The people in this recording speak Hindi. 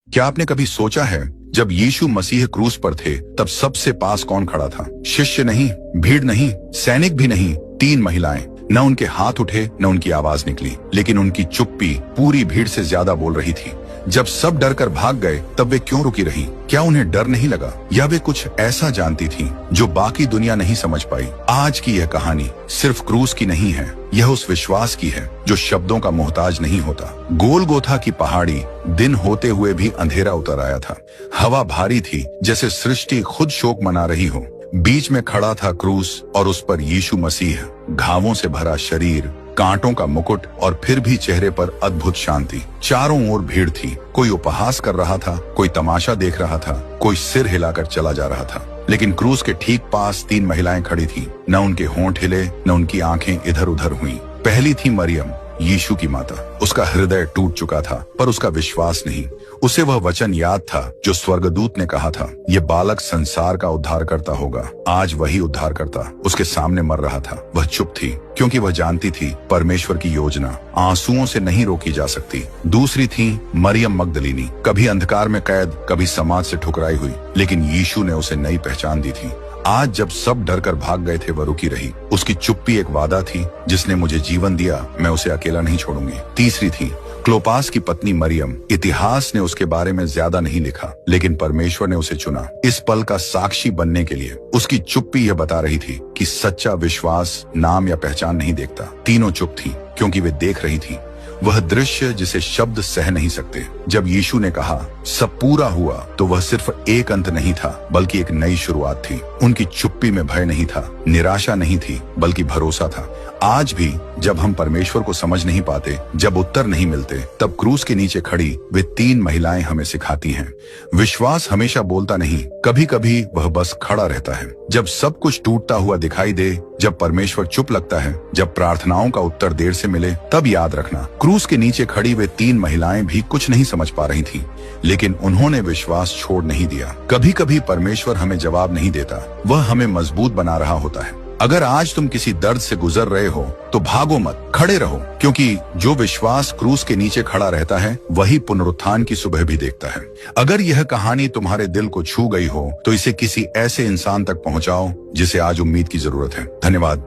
क्या आपने कभी सोचा है, जब यीशु मसीह क्रूस पर थे तब सबसे पास कौन खड़ा था? शिष्य नहीं, भीड़ नहीं, सैनिक भी नहीं, 3 महिलाएं। न उनके हाथ उठे न उनकी आवाज निकली, लेकिन उनकी चुप्पी पूरी भीड़ से ज्यादा बोल रही थी। जब सब डर कर भाग गए तब वे क्यों रुकी रही? क्या उन्हें डर नहीं लगा, या वे कुछ ऐसा जानती थी जो बाकी दुनिया नहीं समझ पाई? आज की यह कहानी सिर्फ क्रूस की नहीं है, यह उस विश्वास की है जो शब्दों का मोहताज नहीं होता। गोलगोथा की पहाड़ी दिन होते हुए भी अंधेरा उतर आया था। हवा भारी थी, जैसे सृष्टि खुद शोक मना रही हो। बीच में खड़ा था क्रूस और उस पर यीशु मसीह, घावों से भरा शरीर, कांटों का मुकुट और फिर भी चेहरे पर अद्भुत शांति। चारों ओर भीड़ थी, कोई उपहास कर रहा था, कोई तमाशा देख रहा था, कोई सिर हिलाकर चला जा रहा था। लेकिन क्रूस के ठीक पास 3 महिलाएं खड़ी थीं। न उनके होंठ हिले, न उनकी आंखें इधर उधर हुईं। पहली थी मरियम, यीशु की माता। उसका हृदय टूट चुका था, पर उसका विश्वास नहीं। उसे वह वचन याद था जो स्वर्गदूत ने कहा था, ये बालक संसार का उद्धार करता होगा। आज वही उद्धार करता उसके सामने मर रहा था। वह चुप थी, क्योंकि वह जानती थी परमेश्वर की योजना आंसुओं से नहीं रोकी जा सकती। दूसरी थी मरियम मगदलीनी, कभी अंधकार में कैद, कभी समाज से ठुकराई हुई, लेकिन यीशु ने उसे नई पहचान दी थी। आज जब सब डर कर भाग गए थे, वह रुकी रही। उसकी चुप्पी एक वादा थी, जिसने मुझे जीवन दिया, मैं उसे अकेला नहीं छोड़ूंगी। तीसरी थी क्लोपास की पत्नी मरियम। इतिहास ने उसके बारे में ज्यादा नहीं लिखा, लेकिन परमेश्वर ने उसे चुना इस पल का साक्षी बनने के लिए। उसकी चुप्पी यह बता रही थी कि सच्चा विश्वास नाम या पहचान नहीं देखता। तीनों चुप थी, क्योंकि वे देख रही थी वह दृश्य जिसे शब्द सह नहीं सकते। जब यीशु ने कहा सब पूरा हुआ, तो वह सिर्फ एक अंत नहीं था, बल्कि एक नई शुरुआत थी। उनकी चुप्पी में भय नहीं था, निराशा नहीं थी, बल्कि भरोसा था। आज भी जब हम परमेश्वर को समझ नहीं पाते, जब उत्तर नहीं मिलते, तब क्रूस के नीचे खड़ी वे 3 महिलाएं हमें सिखाती हैं। विश्वास हमेशा बोलता नहीं, कभी कभी वह बस खड़ा रहता है। जब सब कुछ टूटता हुआ दिखाई दे, जब परमेश्वर चुप लगता है, जब प्रार्थनाओं का उत्तर देर से मिले, तब याद रखना, क्रूस के नीचे खड़ी वे 3 महिलाएं भी कुछ नहीं समझ पा रही थीं, लेकिन उन्होंने विश्वास छोड़ नहीं दिया। कभी कभी परमेश्वर हमें जवाब नहीं देता, वह हमें मजबूत बना रहा होता है। अगर आज तुम किसी दर्द से गुजर रहे हो, तो भागो मत, खड़े रहो, क्योंकि जो विश्वास क्रूस के नीचे खड़ा रहता है, वही पुनरुत्थान की सुबह भी देखता है। अगर यह कहानी तुम्हारे दिल को छू गई हो, तो इसे किसी ऐसे इंसान तक पहुंचाओ जिसे आज उम्मीद की जरूरत है। धन्यवाद।